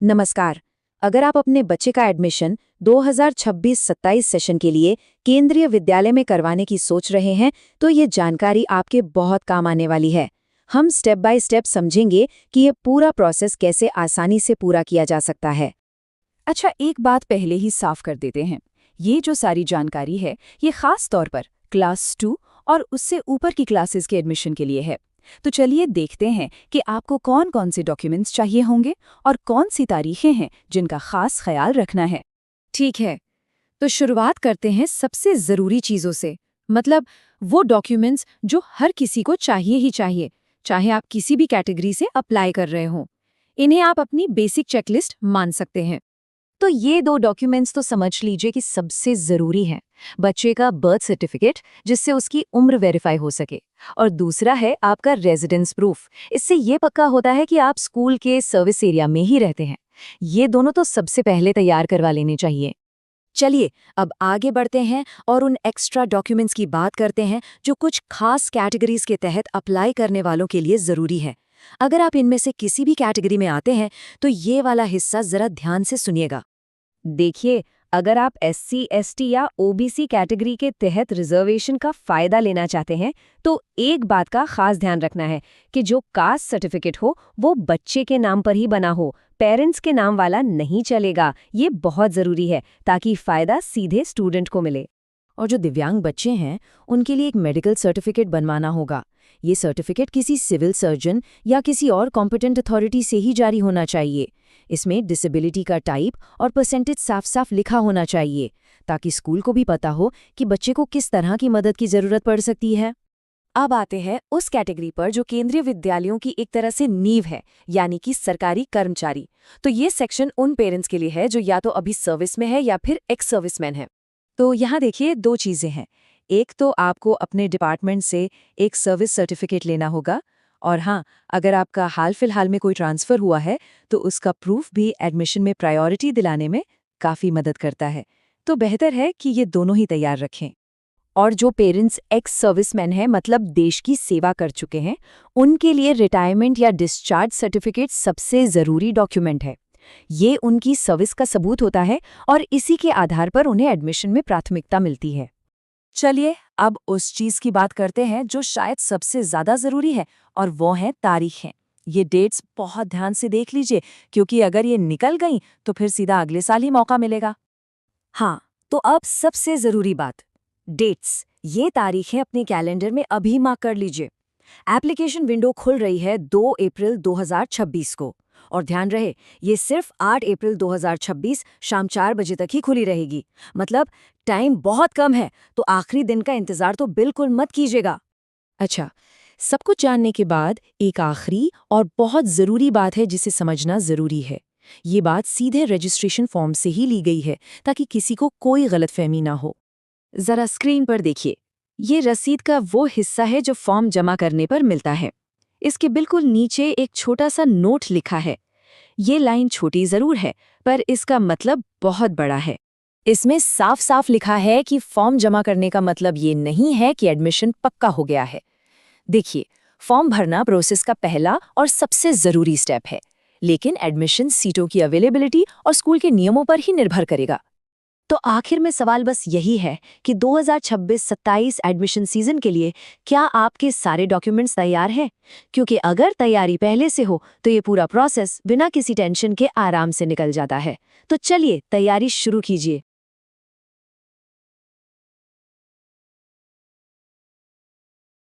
नमस्कार। अगर आप अपने बच्चे का एडमिशन 2026-27 सेशन के लिए केंद्रीय विद्यालय में करवाने की सोच रहे हैं, तो ये जानकारी आपके बहुत काम आने वाली है। हम स्टेप बाय स्टेप समझेंगे कि ये पूरा प्रोसेस कैसे आसानी से पूरा किया जा सकता है। अच्छा, एक बात पहले ही साफ कर देते हैं। ये जो सारी जानकारी है, ये खास तौर पर क्लास 2 और उससे ऊपर की क्लासेस के एडमिशन के लिए है। तो चलिए देखते हैं कि आपको कौन कौन से डॉक्यूमेंट्स चाहिए होंगे और कौन सी तारीखें हैं जिनका खास ख्याल रखना है। ठीक है, तो शुरुआत करते हैं सबसे ज़रूरी चीज़ों से, मतलब वो डॉक्यूमेंट्स जो हर किसी को चाहिए ही चाहिए, चाहे आप किसी भी कैटेगरी से अप्लाई कर रहे हों। इन्हें आप अपनी बेसिक चेकलिस्ट मान सकते हैं। तो ये दो डॉक्यूमेंट्स तो समझ लीजिए कि सबसे ज़रूरी हैं। बच्चे का बर्थ सर्टिफिकेट, जिससे उसकी उम्र वेरीफाई हो सके, और दूसरा है आपका रेजिडेंस प्रूफ। इससे ये पक्का होता है कि आप स्कूल के सर्विस एरिया में ही रहते हैं। ये दोनों तो सबसे पहले तैयार करवा लेने चाहिए। चलिए अब आगे बढ़ते हैं और उन एक्स्ट्रा डॉक्यूमेंट्स की बात करते हैं जो कुछ खास कैटेगरीज के तहत अप्लाई करने वालों के लिए ज़रूरी है। अगर आप इनमें से किसी भी कैटेगरी में आते हैं तो ये वाला हिस्सा ज़रा ध्यान से सुनिएगा। देखिए, अगर आप SC, ST या OBC कैटेगरी के तहत रिजर्वेशन का फ़ायदा लेना चाहते हैं, तो एक बात का खास ध्यान रखना है कि जो कास्ट सर्टिफिकेट हो वो बच्चे के नाम पर ही बना हो, पेरेंट्स के नाम वाला नहीं चलेगा। ये बहुत ज़रूरी है ताकि फ़ायदा सीधे स्टूडेंट को मिले। और जो दिव्यांग बच्चे हैं, उनके लिए एक मेडिकल सर्टिफिकेट बनवाना होगा। ये सर्टिफिकेट किसी सिविल सर्जन या किसी और कॉम्पिटेंट अथॉरिटी से ही जारी होना चाहिए। इसमें डिसेबिलिटी का टाइप और परसेंटेज साफ साफ लिखा होना चाहिए, ताकि स्कूल को भी पता हो कि बच्चे को किस तरह की मदद की ज़रूरत पड़ सकती है। अब आते हैं उस कैटेगरी पर जो केंद्रीय विद्यालयों की एक तरह से नींव है, यानी कि सरकारी कर्मचारी। तो ये सेक्शन उन पेरेंट्स के लिए है जो या तो अभी सर्विस में है या फिर एक्स सर्विसमैन है। तो यहाँ देखिए, दो चीज़ें हैं। एक तो आपको अपने डिपार्टमेंट से एक सर्विस सर्टिफिकेट लेना होगा, और हाँ, अगर आपका हाल फिलहाल में कोई ट्रांसफ़र हुआ है तो उसका प्रूफ भी एडमिशन में प्रायोरिटी दिलाने में काफ़ी मदद करता है। तो बेहतर है कि ये दोनों ही तैयार रखें। और जो पेरेंट्स एक्स सर्विसमैन हैं, मतलब देश की सेवा कर चुके हैं, उनके लिए रिटायरमेंट या डिस्चार्ज सर्टिफिकेट सबसे ज़रूरी डॉक्यूमेंट है। ये उनकी सर्विस का सबूत होता है और इसी के आधार पर उन्हें एडमिशन में प्राथमिकता मिलती है। चलिए अब उस चीज़ की बात करते हैं जो शायद सबसे ज़्यादा ज़रूरी है, और वो है तारीखें। ये डेट्स बहुत ध्यान से देख लीजिए, क्योंकि अगर ये निकल गई तो फिर सीधा अगले साल ही मौका मिलेगा। हाँ, तो अब सबसे ज़रूरी बात, डेट्स। ये तारीखें अपने कैलेंडर में अभी मार्क कर लीजिए। एप्लीकेशन विंडो खुल रही है 2 अप्रैल 2026 को, और ध्यान रहे ये सिर्फ 8 अप्रैल 2026 शाम 4 बजे तक ही खुली रहेगी। मतलब टाइम बहुत कम है, तो आखिरी दिन का इंतज़ार तो बिल्कुल मत कीजिएगा। अच्छा, सब कुछ जानने के बाद एक आखिरी और बहुत ज़रूरी बात है जिसे समझना ज़रूरी है। ये बात सीधे रजिस्ट्रेशन फॉर्म से ही ली गई है, ताकि किसी को कोई गलतफहमी ना हो। ज़रा स्क्रीन पर देखिए, ये रसीद का वो हिस्सा है जो फॉर्म जमा करने पर मिलता है। इसके बिल्कुल नीचे एक छोटा सा नोट लिखा है। ये लाइन छोटी ज़रूर है, पर इसका मतलब बहुत बड़ा है। इसमें साफ साफ लिखा है कि फॉर्म जमा करने का मतलब ये नहीं है कि एडमिशन पक्का हो गया है। देखिए, फॉर्म भरना प्रोसेस का पहला और सबसे ज़रूरी स्टेप है, लेकिन एडमिशन सीटों की अवेलेबिलिटी और स्कूल के नियमों पर ही निर्भर करेगा। तो आखिर में सवाल बस यही है कि 2026-27 एडमिशन सीजन के लिए क्या आपके सारे डॉक्यूमेंट्स तैयार हैं? क्योंकि अगर तैयारी पहले से हो तो ये पूरा प्रोसेस बिना किसी टेंशन के आराम से निकल जाता है। तो चलिए तैयारी शुरू कीजिए।